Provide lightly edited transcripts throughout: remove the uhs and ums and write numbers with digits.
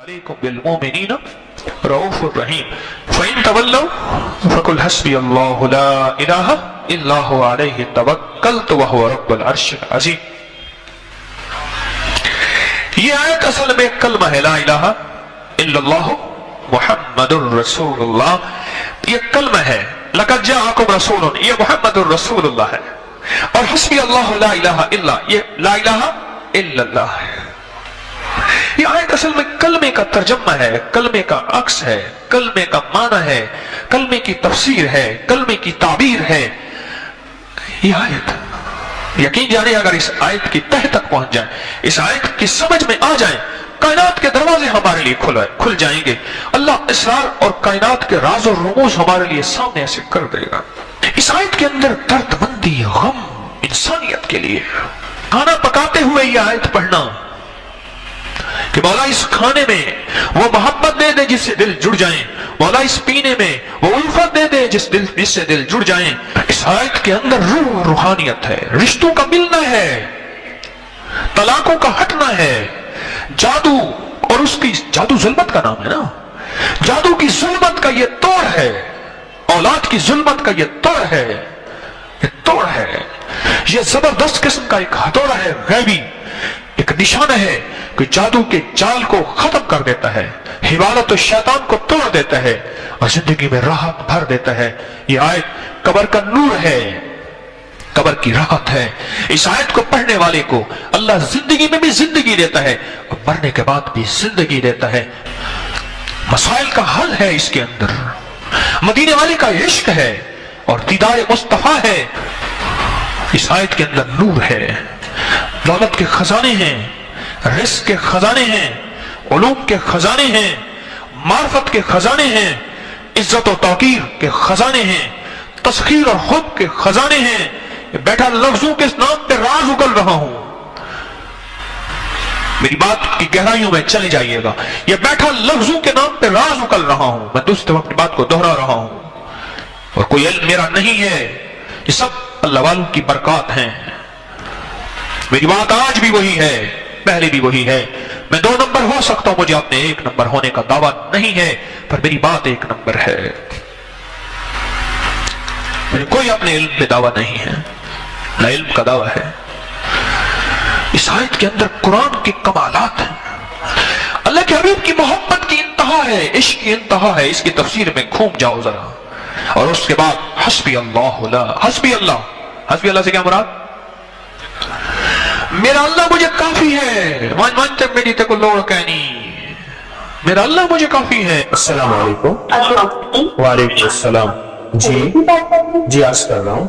علیکم بالمؤمنین رؤوف الرحیم فإن تولوا فقل حسبی اللہ لا الہ الا هو علیہ توکلت وهو رب العرش العظیم. یہ آیت اصل میں کلمہ ہے لا الہ الا اللہ محمد الرسول اللہ. یہ کلمہ ہے لقد جاءکم رسول، یہ محمد الرسول اللہ ہے. اور حسبی اللہ لا الہ الا، یہ لا الہ الا اللہ ہے. یہ آیت اصل میں کلمے کا ترجمہ ہے، کلمے کا عکس ہے، کلمے کا معنی ہے، کلمے کی تفسیر ہے، کلمے کی تعبیر ہے. یہ آیت یقین جانے اگر اس آیت کی تہ تک پہنچ جائیں، اس آیت کی سمجھ میں آ جائیں، کائنات کے دروازے ہمارے لیے کھل جائیں گے. اللہ اسرار اور کائنات کے راز اور رموز ہمارے لیے سامنے ایسے کر دے گا. اس آیت کے اندر درد مندی، غم انسانیت کے لیے. کھانا پکاتے ہوئے یہ آیت پڑھنا کہ مولا اس کھانے میں وہ محبت دے دے جس سے دل جڑ جائیں، مولا اس پینے میں وہ الفت دے دے جس سے دل جڑ جائیں. اس آیت کے اندر روح اور روحانیت ہے، رشتوں کا ملنا ہے، طلاقوں کا ہٹنا ہے، جادو اور اس کی جادو ظلمت کا نام ہے نا، جادو کی ظلمت کا یہ توڑ ہے، اولاد کی ظلمت کا یہ توڑ ہے، یہ توڑ ہے. یہ زبردست قسم کا ایک ہتھوڑا ہے، غیبی ایک نشانہ ہے کہ جادو کے جال کو ختم کر دیتا ہے، حوالت الشیطان کو توڑ دیتا ہے اور زندگی میں راحت بھر دیتا ہے. یہ آیت قبر کا نور ہے، قبر کی راحت ہے. اس آیت کو پڑھنے والے کو اللہ زندگی میں بھی زندگی دیتا ہے اور مرنے کے بعد بھی زندگی دیتا ہے. مسائل کا حل ہے اس کے اندر، مدینے والے کا عشق ہے اور دیدار مصطفیٰ ہے. اس آیت کے اندر نور ہے، دولت کے خزانے ہیں، رزق کے خزانے ہیں، علوم کے خزانے ہیں، معرفت کے خزانے ہیں، عزت و توقیر کے خزانے ہیں، تسخیر اور حب کے خزانے ہیں. بیٹھا لفظوں کے نام پہ راز اگل رہا ہوں، میری بات کی گہرائیوں میں چلے جائیے گا. یہ بیٹھا لفظوں کے نام پہ راز اگل رہا ہوں، میں دوسرے وقت بات کو دہرا رہا ہوں اور کوئی علم میرا نہیں ہے. یہ سب اللہ والوں کی برکات ہیں. میری بات آج بھی وہی ہے، پہلے بھی وہی ہے. میں 2 نمبر ہو سکتا ہوں، مجھے اپنے 1 نمبر ہونے کا دعویٰ نہیں ہے، پر میری بات 1 نمبر ہے. مجھے کوئی اپنے علم پہ دعویٰ نہیں ہے، نہ علم کا دعویٰ ہے. اس آیت کے اندر قرآن کے کمالات ہیں، اللہ کے حبیب کی محبت کی انتہا ہے، عشق کی انتہا ہے. اس کی تفسیر میں گھوم جاؤ ذرا. اور اس کے بعد حسبی اللہ لا، حسبی اللہ، حسبی اللہ سے کیا مراد؟ میرا اللہ مجھے کافی ہے، مانتے میری تے کو لوڑ کہنی، میرا اللہ مجھے کافی ہے. السلام علیکم. وعلیکم السلام. جی عرض کر رہا ہوں.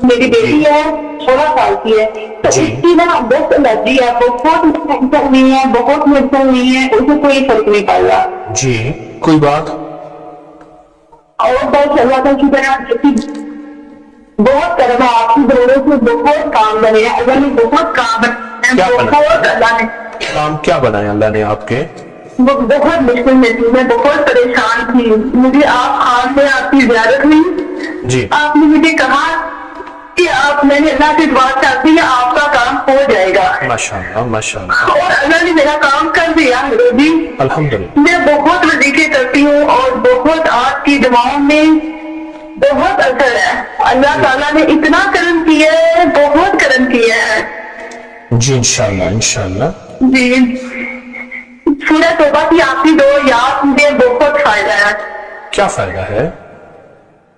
میری بیٹی ہے 16 سال کی ہے، تو اس کی نا بہت الرجی ہے، بہت مٹھن ہوئی ہے، بہت مٹھن ہوئی ہے، اسے کوئی فرق نہیں پڑ رہا. جی کوئی بات؟ اور بہت اللہ کا شکر ہے، بہت کرم ہے آپ کی دوروں سے، بہت کام بنے ہیں اللہ نے، بہت کام بنے، بہت اللہ نے کام کیا بنایا اللہ نے آپ کے؟ بہت مشکل میں تھی، میں بہت پریشان تھی. مجھے آپ خان میں آپ کی زیارت ہوئی. جی آپ نے مجھے کہا کہ میں نے اللہ سے دعا چاہتی ہے آپ کا کام ہو جائے گا. ماشاءاللہ ماشاءاللہ. اور اللہ نے میرا کام کر دیا جی الحمدللہ. میں بہت وظیفے کرتی ہوں اور بہت آپ کی دعاؤں میں بہت اثر ہے. اللہ تعالیٰ نے اتنا کرم کیا ہے، بہت کرم کیا ہے. جی انشاءاللہ انشاءاللہ. جی سورہ توبہ کی آخری 2 یاد مجھے بہت فائدہ ہے. کیا فائدہ ہے؟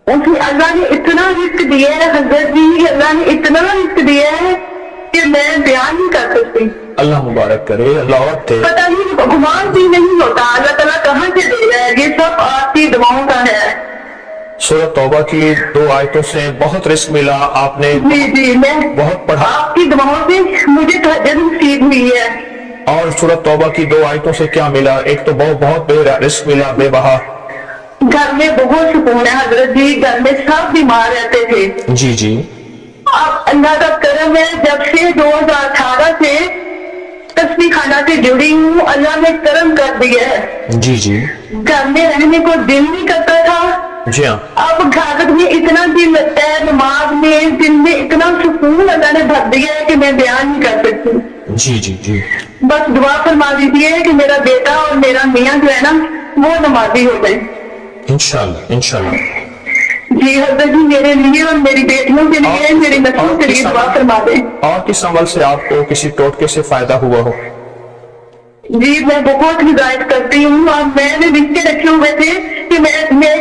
اس میں اللہ نے اتنا رزق دیا ہے حضرت جی، اللہ نے اتنا رزق دیا ہے کہ میں بیان نہیں کر سکتی. اللہ مبارک کرے، اللہ اور دے. پتہ نہیں گمان بھی نہیں ہوتا اللہ تعالیٰ کہاں سے دے رہا ہے. یہ سب آپ کی دعاؤں کا ہے. سورہ توبہ کی 2 آیتوں سے بہت رزق ملا آپ نے. جی میں بہت پڑھا. آپ کی دعاؤں سے مجھے تہجد نصیب ہوئی ہے. اور سورہ توبہ کی 2 آیتوں سے کیا ملا؟ ایک تو بہت بے رزق ملا، بے بہا. گھر میں بہت سکون ہے حضرت جی، گھر میں سب بیمار رہتے تھے. جی جی. اب اللہ کا کرم ہے، جب سے 2018 سے تسبیح خانہ سے جڑی ہوں، اللہ نے کرم کر دیا ہے. جی جی. گھر میں رہنے کو دل نہیں کرتا تھا. جی ہاں. اب گھر میں اتنا دل لگتا ہے، نماز میں دل میں اتنا سکون اللہ نے بھر دیا ہے کہ میں بیان نہیں کر سکتی. جی جی جی بس دعا فرما دیجیے کہ میرا بیٹا اور میرا میاں جو ہے نا وہ نمازی ہو گئے. انشاءاللہ انشاءاللہ. جی حضرت جی میرے لیے اور میری بیٹیوں کے لیے میری نسلوں کے لیے دعا فرما دیں. اور کس عمل سے آپ کو کسی ٹوٹکے سے فائدہ ہوا ہو؟ جی میں بہت ہدایت کرتی ہوں اور میں نے رشتے رکھے ہوئے تھے کہ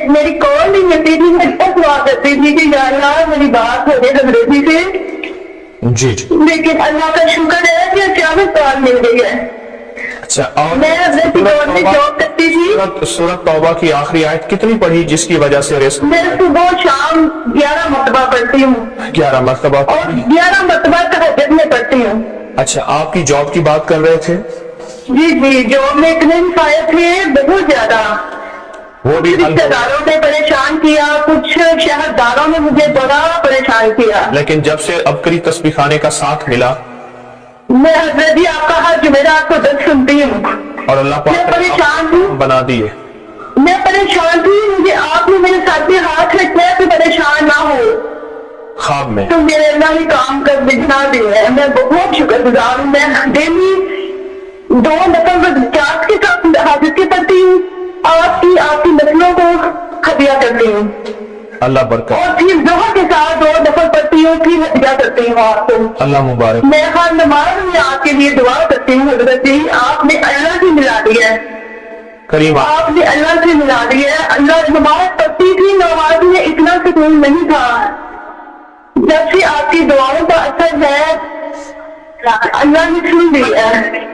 میری کال نہیں ملتی تھی. میں بہت دعا کرتی تھی کہ یا اللہ میری بات ہو جائے حضرت جی سے. جی جی. لیکن اللہ کا شکر ہے کہ اچانک کال مل گئی ہے. اچھا اور میں حضرت کی دور میں جاب کرتی تھی. سورۃ توبہ کی آخری آیت کتنی پڑھی جس کی وجہ سے رزق؟ میں صبح شام 11 مرتبہ پڑھتی ہوں 11 مرتبہ اور 11 مرتبہ تہجد میں پڑھتی ہوں. اچھا آپ کی جاب کی بات کر رہے تھے؟ جی جی جاب میں اتنے فائد تھے بہت زیادہ. وہ بھی رشتے داروں نے پریشان کیا, کچھ شہرداروں نے مجھے بڑا پریشان کیا. لیکن جب سے ابکری تسبیح خانے کا ساتھ ملا میں حضرت جی آپ کا ہر جمعرات کو درس سنتی ہوں اور اللہ میں پریشان پاک ہوں. بنا دیے. میں پریشان تھی, مجھے آپ نے میرے ساتھ میں ہاتھ رکھا کہ پریشان نہ ہو خواب میں تو میرے اللہ ہی کام کر دکھا دیا ہے. میں بہت شکر گزار ہوں. میں ڈیلی 2 نفل چاٹ کے ساتھ حاضر کے پڑھتی ہوں, آپ کی نسلوں کو ہدیہ کرتی ہوں اللہ برکت. اور پھر ظہر کے ساتھ 2 نفل پڑھتی ہوں, پھر ہدیہ کرتی ہوں آپ کو. اللہ مبارک. میں ہر نماز میں آپ کے لیے دعا کرتی ہوں حضرت جی. آپ نے اللہ سے ملا دیا ہے, کریم آپ نے اللہ سے ملا دیا ہے. اللہ نماز پڑھتی تھی, نماز میں اتنا سکون نہیں تھا. جب سے آپ کی دعاؤں کا اثر ہے اللہ نے سن لیا ہے.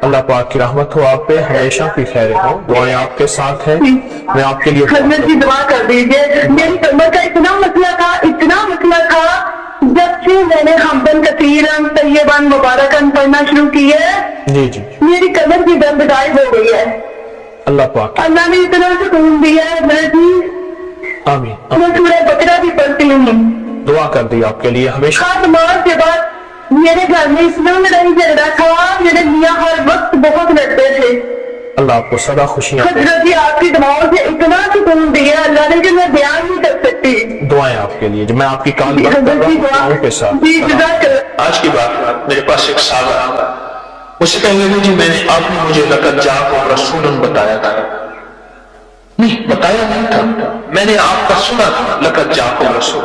اللہ پاک کی رحمت ہو آپ پہ, ہمیشہ کی خیر ہو. دعائیں آپ کے ساتھ ہیں, میں آپ کے لیے حضرت جی دعا کر دیجیے. میری کمر کا اتنا مسئلہ تھا جب سے میں نے حمدن کثیرن طیبن مبارکن پڑھنا شروع کی ہے جی جی میری کمر کی درد غائب ہو گئی ہے. اللہ پاک اللہ نے اتنا سکون دیا ہے حضرت جی. آمین. میں سورہ بقرہ بھی پڑھتی ہوں. دعا کر دی آپ کے لیے ہمیشہ. ہر نماز کے بعد میرے گھر میں اتنا لڑائی جھگڑا تھا, میرے میاں ہر وقت بہت لڑتے تھے. اللہ آپ کو سدا خوشیاں. حضرت جی آپ کی دعاؤں سے اتنا سکون دیا اللہ نے کہ میں بیان نہیں کر سکتی. دعائیں آپ کے لیے جو میں آپ کی کال جی بات کر حضرت رہا جی ہوں دعاؤں کے ساتھ. جی جزاک اللہ. آج کی بات میرے پاس ایک صحابہ آیا, مجھ سے کہنے لگے جی آپ نے مجھے لقد جاءکم رسول بتایا تھا. نہیں بتایا نہیں تھا, میں نے آپ کا سنا تھا لقد جاءکم رسول,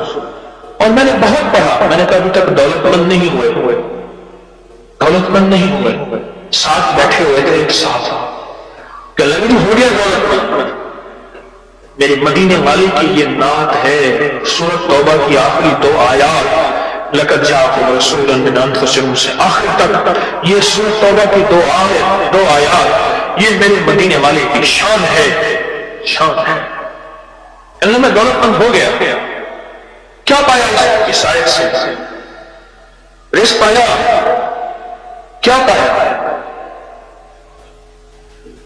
اور میں نے بہت پڑھا. میں نے کہا ابھی تک دولت مند نہیں ہوئے, دولت مند نہیں ہوئے. ساتھ بیٹھے ہوئے تھے ایک ساتھ, کہ لگے ہو گیا دولت مند. میرے مدینے والے کی یہ نعت ہے, سورۃ توبہ کی آخری 2 آیات لقد جاءکم رسول من انفسکم سے آخر تک. یہ سورۃ توبہ کی 2 آیات یہ میرے مدینے والے کی شان ہے, شان ہے. اللہ میں دولت مند ہو گیا. کیا پایا اس آیت سے؟ رزق پایا. کیا پایا؟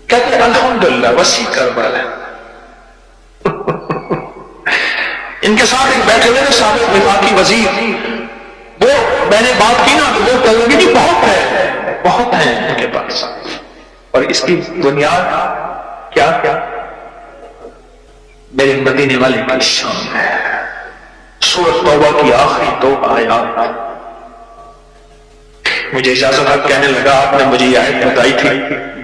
کہتے ہیں الحمدللہ وسیع کر ہے. ان کے ساتھ ایک بیٹھے ہوئے سابق وفاقی وزیر, وہ میں نے بات کی نا تو وہ کہہ لگے کہ بہت ہیں ان کے پاس, اور اس کی بنیاد کیا میرے مدینے والے کی شان ہے. سورۃ توبہ کی آخری 2 آیات. مجھے اجازت ہے, کہنے لگا آپ نے مجھے یہ آیت بتائی تھی,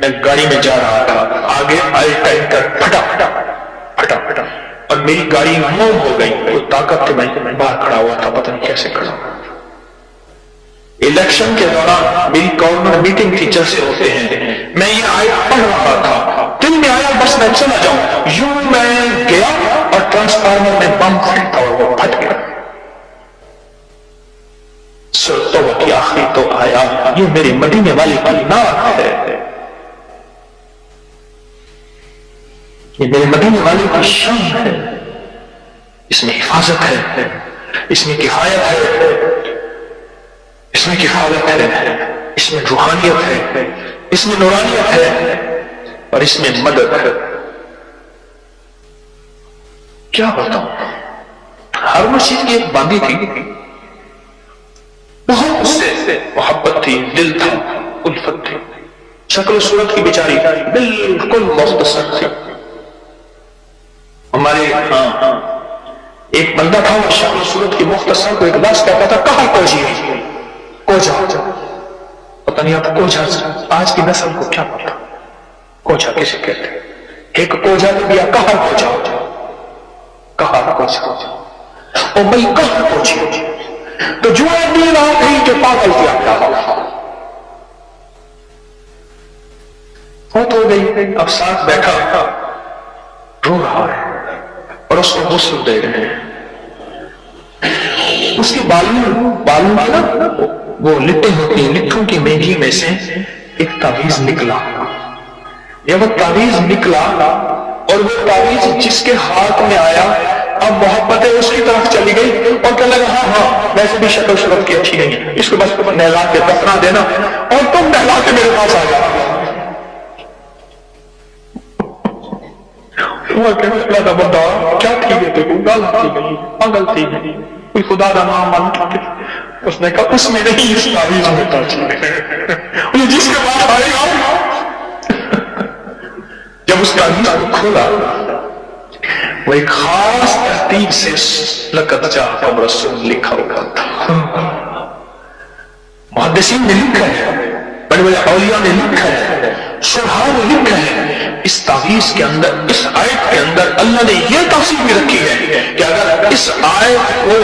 میں گاڑی میں جا رہا تھا, آگے ٹینکر پھٹا اور میری گاڑی موم ہو گئی. کوئی طاقت تھی, میں باہر کھڑا ہوا تھا, پتہ نہیں کیسے کھڑا. الیکشن کے دوران میری گورنمنٹ میٹنگ تھی, جلسے ہوتے ہیں, میں یہ آیت پڑھ رہا تھا, دل میں آیا بس میں چلا جاؤں. یوں میں گیا اور ٹرانسفارمر میں بم پھٹا اور وہ پھٹ گیا. سورۃ توبہ کی آخری 2 آیات یہ میرے مدینے والی کی نعت ہے, یہ میرے مدینے والے کی شان ہے. اس میں حفاظت ہے, اس میں کفایت ہے, اس میں کفالت ہے, اس میں روحانیت ہے, اس میں نورانیت ہے, اور اس میں مدد ہے. کیا بتاؤں, ہر مسجد کی ایک باندھی تھی, بہت اس سے محبت تھی, دل تھا, الفت تھی. شکل و صورت کی بیچاری بالکل مختصر تھی. ہمارے ایک بندہ تھا, وہ شکل و صورت کی مختصر کو ایک لفظ کہتا تھا, کہاں کو جی کو جا. پتہ نہیں آپ کوجھا آج کی نسل کو کیا پتا کوجھا کسے کہتے ہیں؟ ایک کوجھا نے دیا کہا کوجھا اور بھئی کہا کوجھا تو جو نیل آ گئی جو پاگل کیا کہا فوت ہو گئی. اب ساتھ بیٹھا رو رہا ہے اور اس کو غسل دے رہے ہیں. اس کے بالوں میں نا وہ لٹیں ہوتی ہیں, لٹھوں کی میگھی میں سے ایک تعویذ نکلا. یہ وہ تعویذ نکلا اور وہ تعویذ جس کے ہاتھ میں آیا اب محبتیں اس کی طرف چلی گئی اور کہنے لگا ہاں ویسے بھی شکل صورت کی اچھی نہیں ہے, اس کو بس نہلا کے دفنا دینا اور تم نہلا کے میرے پاس آ جاؤ. کہنے لگا بندہ کیا تھی ہے دیکھو گل تھی گئی پاگل تھی گئی کوئی خدا کا نام مان. اس نے کہا اس میں نہیں اس تعویذ میں تاثیر جس کے بعد آئے گا. جب اس تعویذ کو کھولا وہ ایک خاص ترتیب سے لقد جاءکم رسول لکھا ہوا تھا. محدثین نے لکھا ہے, بڑے بڑے اولیاء نے لکھا ہے, شرحاء نے لکھا ہے. اس تعویذ کے اندر, اس آیت کے اندر اللہ نے یہ تفصیل بھی رکھی ہے کہ اگر اس آیت کو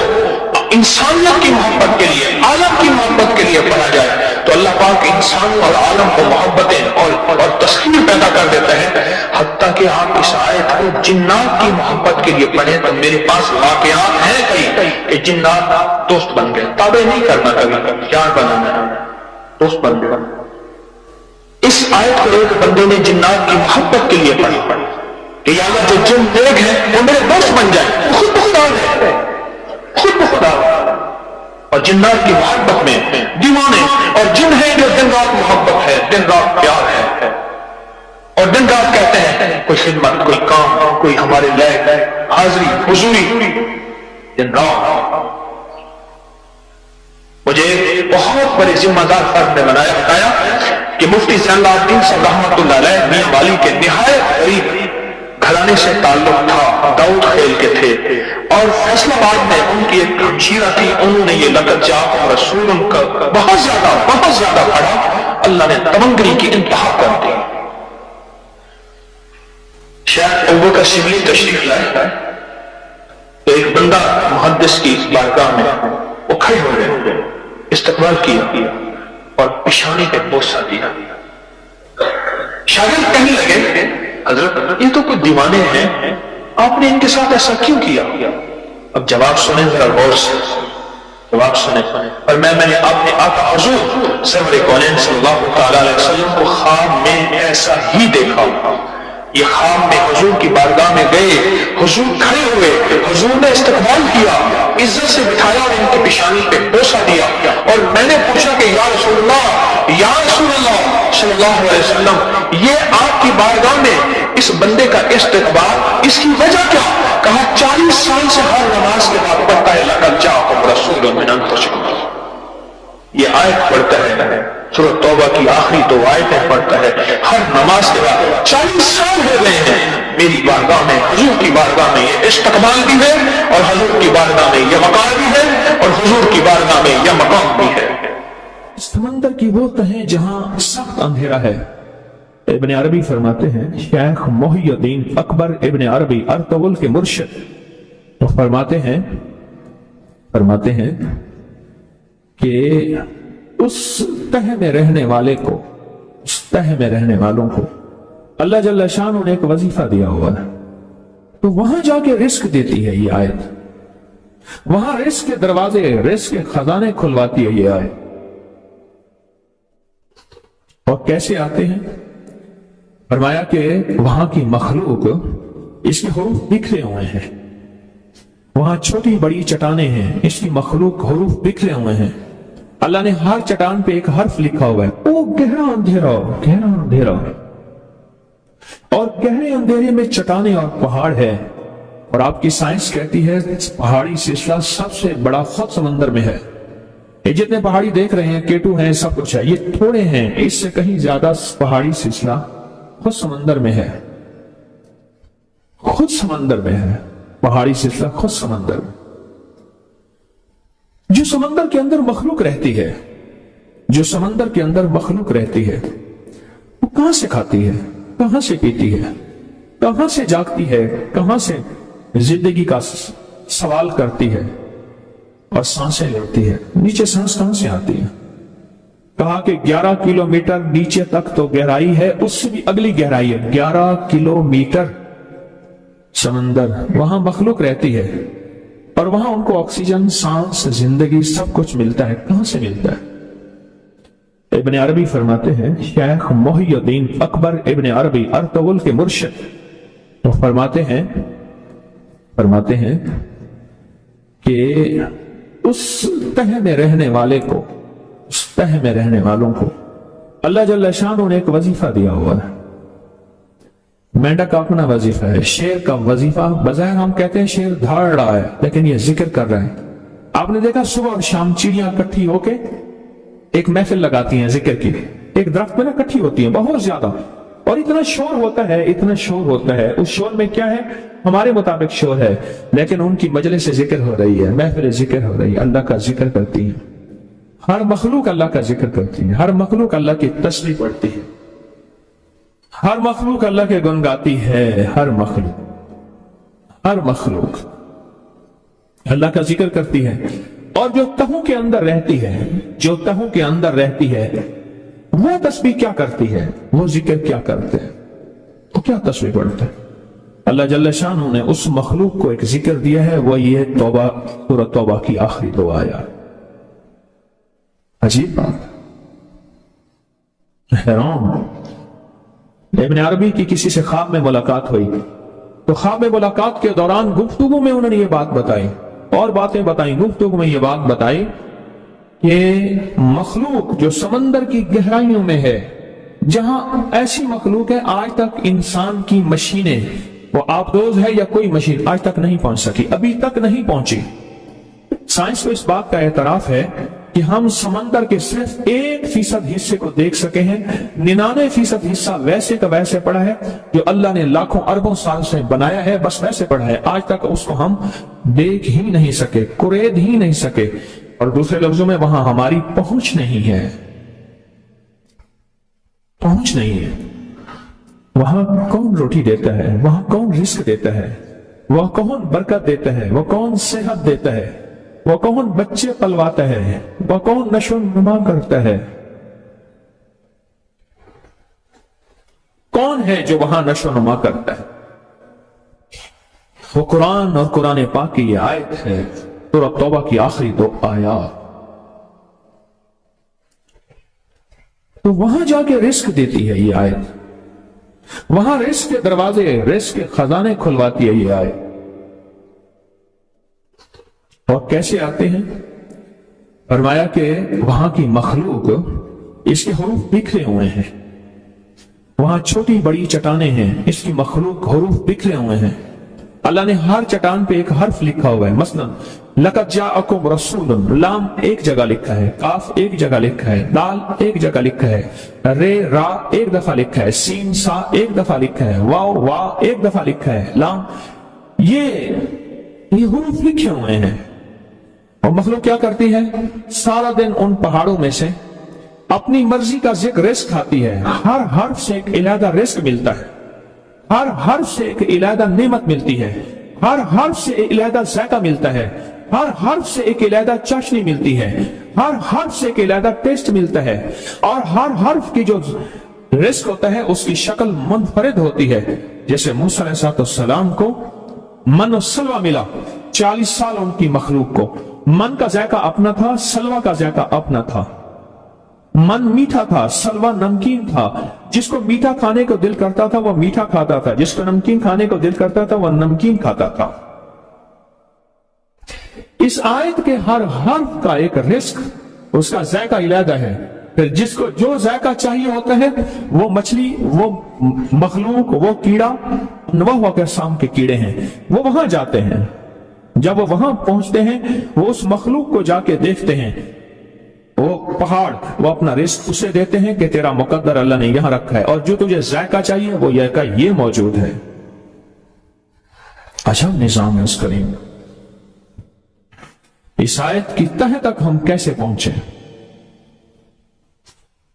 انسانیت کی محبت کے لیے, عالم کی محبت کے لیے پڑھا جائے تو اللہ پاک انسان اور عالم کو محبتیں اور تسکین پیدا کر دیتا ہے. حتیٰ کہ آپ اس آیت کو جنات کی محبت کے لیے پڑھیں تو میرے پاس واقعات ہیں کئی کہ جنات دوست بن گئے. تابع نہیں کرنا کبھی, یار بنانا ہے, دوست بن گئے. اس آیت کو ایک بندے نے جنات کی محبت کے لیے پڑھی کہ یا اللہ جو جن نیک ہیں وہ میرے دوست بن جائیں. خود بخدا ہے, خود بخدا. اور جنات کی محبت میں دیوانے اور جن ہیں جو دن رات محبت ہے, دن رات پیار ہے اور دن رات کہتے ہیں کوئی خدمت, کوئی کام, کوئی ہمارے لائق حاضری حضوری دن رات. مجھے بہت بڑے ذمہ دار فرد نے بتایا کہ مفتی زین اللہ الدین صاحب رحمۃ اللہ علیہ میاں والی کے نہایت غریب گھرانے سے تعلق تھا, داؤد خیل کے تھے اور فیصل آباد میں ان کی ایک ہمشیرہ تھی. انہوں نے یہ لقد جاءکم رسول کا بہت زیادہ پڑھا. اللہ نے تمنگری کی انتہا کر دی. شیخ ابوبکر شبلی تشریف لائے تو ایک بندہ محدث کی بارگاہ میں وہ کھڑے ہو گئے, استقبال کیا اور پیشانی پہ بوسہ دیا. شاگرد کہنے لگے حضرت یہ تو کوئی دیوانے ہیں, آپ نے ان کے ساتھ ایسا کیوں کیا؟ اب جواب سنیں ذرا غور سے, جواب سنیں. اور میں نے آپ نے آقا حضور سرور کونین صلی اللہ تعالی علیہ وسلم کو خواب میں ایسا ہی دیکھا. یہ خواب میں حضور کی بارگاہ میں گئے, حضور کھڑے ہوئے, حضور نے استقبال کیا, عزت سے بٹھایا اور ان کی پیشانی پہ بوسہ دیا. اور میں نے پوچھا کہ یا رسول اللہ صلی اللہ علیہ وسلم یہ آپ کی بارگاہ میں اس بندے کا استقبال, اس کی وجہ کیا؟ کہا 40 سال سے ہر نماز کے بعد پڑھتا ہے لقد جاءکم رسول من انفسکم. یہ آیت پڑھتا ہے, سورۃ توبہ کی آخری 2 آیتیں پڑھتا ہے ہر نماز کے بعد. 40 سال ہو گئے ہیں میری بارگاہ میں, حضور کی بارگاہ میں یہ استقبال بھی ہے اور حضور کی بارگاہ میں یہ وقار بھی ہے اور حضور کی بارگاہ میں یہ مقام بھی ہے. سمندر کی وہ تہیں جہاں سخت اندھیرا ہے. ابن عربی فرماتے ہیں, شیخ محی الدین اکبر ابن عربی ارطغرل کے مرشد, وہ فرماتے ہیں کہ اس تہ میں رہنے والے کو, اس تہ میں رہنے والوں کو اللہ جل شانہ نے ایک وظیفہ دیا ہوا ہے, تو وہاں جا کے رزق دیتی ہے یہ آیت, وہاں رزق کے دروازے, رزق کے خزانے کھلواتی ہے یہ آیت. اور کیسے آتے ہیں؟ فرمایا کہ وہاں کی مخلوق, اس کے حروف بکھرے ہوئے ہیں, وہاں چھوٹی بڑی چٹانیں ہیں, اس کی مخلوق حروف بکھرے ہوئے ہیں. اللہ نے ہر چٹان پہ ایک حرف لکھا ہوا ہے, او گہرا اندھیرا, گہرا اندھیرا. اور گہرے اندھیرے میں چٹانیں اور پہاڑ ہے. اور آپ کی سائنس کہتی ہے پہاڑی سلسلہ سب سے بڑا خود سمندر میں ہے. یہ جتنے پہاڑی دیکھ رہے ہیں, کیٹو ہیں, سب کچھ ہے, یہ تھوڑے ہیں, اس سے کہیں زیادہ پہاڑی سلسلہ خود سمندر میں ہے, خود سمندر میں ہے. پہاڑی سلسلہ خود سمندر میں, جو سمندر کے اندر مخلوق رہتی ہے, جو سمندر کے اندر مخلوق رہتی ہے وہ کہاں سے کھاتی ہے، کہاں سے پیتی ہے، کہاں سے جاگتی ہے، کہاں سے زندگی کا سوال کرتی ہے اور سانسیں لیتی ہے، نیچے سانس کہاں سے آتی ہے؟ کہا کہ 11 کلومیٹر نیچے تک تو گہرائی ہے، اس سے بھی اگلی گہرائی ہے 11 کلومیٹر سمندر، وہاں مخلوق رہتی ہے اور وہاں ان کو آکسیجن، سانس، زندگی سب کچھ ملتا ہے۔ کہاں سے ملتا ہے؟ ابن عربی فرماتے ہیں، شیخ محی الدین اکبر ابن عربی ارطغرل کے مرشد، وہ فرماتے ہیں کہ اس تہ میں رہنے والے کو، اس تہ میں رہنے والوں کو اللہ جل شانہ نے ایک وظیفہ دیا ہوا ہے۔ مینڈک کا اپنا وظیفہ ہے، شیر کا وظیفہ، بظاہر ہم کہتے ہیں شیر دھاڑ رہا ہے لیکن یہ ذکر کر رہا ہے۔ آپ نے دیکھا صبح اور شام چڑیاں اکٹھی ہو کے ایک محفل لگاتی ہیں ذکر کی، ایک درخت میں اکٹھی ہوتی ہیں بہت زیادہ، اور اتنا شور ہوتا ہے، اتنا شور ہوتا ہے، اس شور میں کیا ہے؟ ہمارے مطابق شور ہے، لیکن ان کی مجلس ذکر ہو رہی ہے، محفل ذکر ہو رہی ہے، اللہ کا ذکر کرتی ہیں۔ ہر مخلوق اللہ کا ذکر کرتی ہے، ہر مخلوق اللہ کی تسبیح پڑھتی ہے، ہر مخلوق اللہ کے گن گاتی ہے، ہر مخلوق اللہ کا ذکر کرتی ہے۔ اور جو تہوں کے اندر رہتی ہے، وہ تسبیح کیا کرتی ہے، وہ ذکر کیا کرتے ہیں، وہ کیا تسبیح پڑھتے ہیں؟ اللہ جل شانہ نے اس مخلوق کو ایک ذکر دیا ہے، وہ یہ توبہ، سورۃ توبہ کی آخری دو آیات۔ عجیب بات، حیران۔ ابن عربی کی کسی سے خواب میں ملاقات ہوئی تو خواب میں ملاقات کے دوران گفتگو میں انہوں نے یہ بات بتائی اور باتیں بتائیں، گفتگو میں یہ بات بتائی کہ مخلوق جو سمندر کی گہرائیوں میں ہے، جہاں ایسی مخلوق ہے آج تک انسان کی مشینیں، وہ آبدوز ہے یا کوئی مشین، آج تک نہیں پہنچ سکی، ابھی تک نہیں پہنچی۔ سائنس کو اس بات کا اعتراف ہے کہ ہم سمندر کے صرف 1% حصے کو دیکھ سکے ہیں، 99% حصہ ویسے کا ویسے پڑا ہے جو اللہ نے لاکھوں اربوں سال سے بنایا ہے، بس ویسے پڑا ہے، آج تک اس کو ہم دیکھ ہی نہیں سکے، قرید ہی نہیں سکے، اور دوسرے لفظوں میں وہاں ہماری پہنچ نہیں ہے، پہنچ نہیں ہے۔ وہاں کون روٹی دیتا ہے، وہاں کون رزق دیتا ہے، وہ کون برکت دیتا ہے، وہ کون صحت دیتا ہے، وہ کون بچے پلواتا ہے، وہ کون نشو و نما کرتا ہے، کون ہے جو وہاں نشو و نما کرتا ہے؟ وہ قرآن اور قرآن پاک کی یہ آیت ہے، سورۃ توبہ کی آخری دو آیات۔ تو وہاں جا کے رزق دیتی ہے یہ آیت، وہاں رزق کے دروازے، رزق کے خزانے کھلواتی ہے یہ آیت۔ اور کیسے آتے ہیں؟ فرمایا کہ وہاں کی مخلوق، اس کے حروف بکھرے ہوئے ہیں، وہاں چھوٹی بڑی چٹانیں ہیں، اس کی مخلوق حروف بکھرے ہوئے ہیں، اللہ نے ہر چٹان پہ ایک حرف لکھا ہوا ہے۔ مثلا لقد جاءکم رسول، لام ایک جگہ لکھا ہے، کاف ایک جگہ لکھا ہے، دال ایک جگہ لکھا ہے، رے را ایک دفعہ لکھا ہے، سین سا ایک دفعہ لکھا ہے، واو وا ایک دفعہ لکھا ہے، لام، یہ حروف لکھے ہوئے ہیں۔ اور مخلوق کیا کرتی ہے؟ سارا دن ان پہاڑوں میں سے اپنی مرضی کا ذکر رزق کھاتی ہے، ہر حرف سے ایک علیحدہ رزق ملتا ہے، ہر حرف سے ایک علیحدہ نعمت ملتی ہے، ہر حرف سے ایک علیحدہ ذائقہ ملتا ہے، ہر حرف سے ایک علیحدہ چاشنی ملتی ہے، ہر حرف سے ایک علیحدہ ٹیسٹ ملتا ہے، اور ہر حرف کی جو رزق ہوتا ہے اس کی شکل منفرد ہوتی ہے۔ جیسے موسیٰ علیہ السلام کو من و سلوہ ملا، 40 سال ان کی مخلوق کو من کا ذائقہ اپنا تھا، سلوہ کا ذائقہ اپنا تھا، من میٹھا تھا، سلوہ نمکین تھا، جس کو میٹھا کھانے کو دل کرتا تھا وہ میٹھا کھاتا تھا، جس کو نمکین کھانے کو دل کرتا تھا وہ نمکین کھاتا تھا۔ اس آیت کے ہر حرف کا ایک رزق، اس کا ذائقہ علیحدہ ہے، پھر جس کو جو ذائقہ چاہیے ہوتا ہے، وہ مچھلی، وہ مخلوق، وہ کیڑا، انواع اقسام کے کیڑے ہیں، وہ وہاں جاتے ہیں، جب وہ وہاں پہنچتے ہیں وہ اس مخلوق کو جا کے دیکھتے ہیں، وہ پہاڑ، وہ اپنا رزق اسے دیتے ہیں کہ تیرا مقدر اللہ نے یہاں رکھا ہے، اور جو تجھے ذائقہ چاہیے وہ ذائقہ یہ موجود ہے۔ عجب نظام ہے اس کریم۔ اس آیت کی تہ تک ہم کیسے پہنچے؟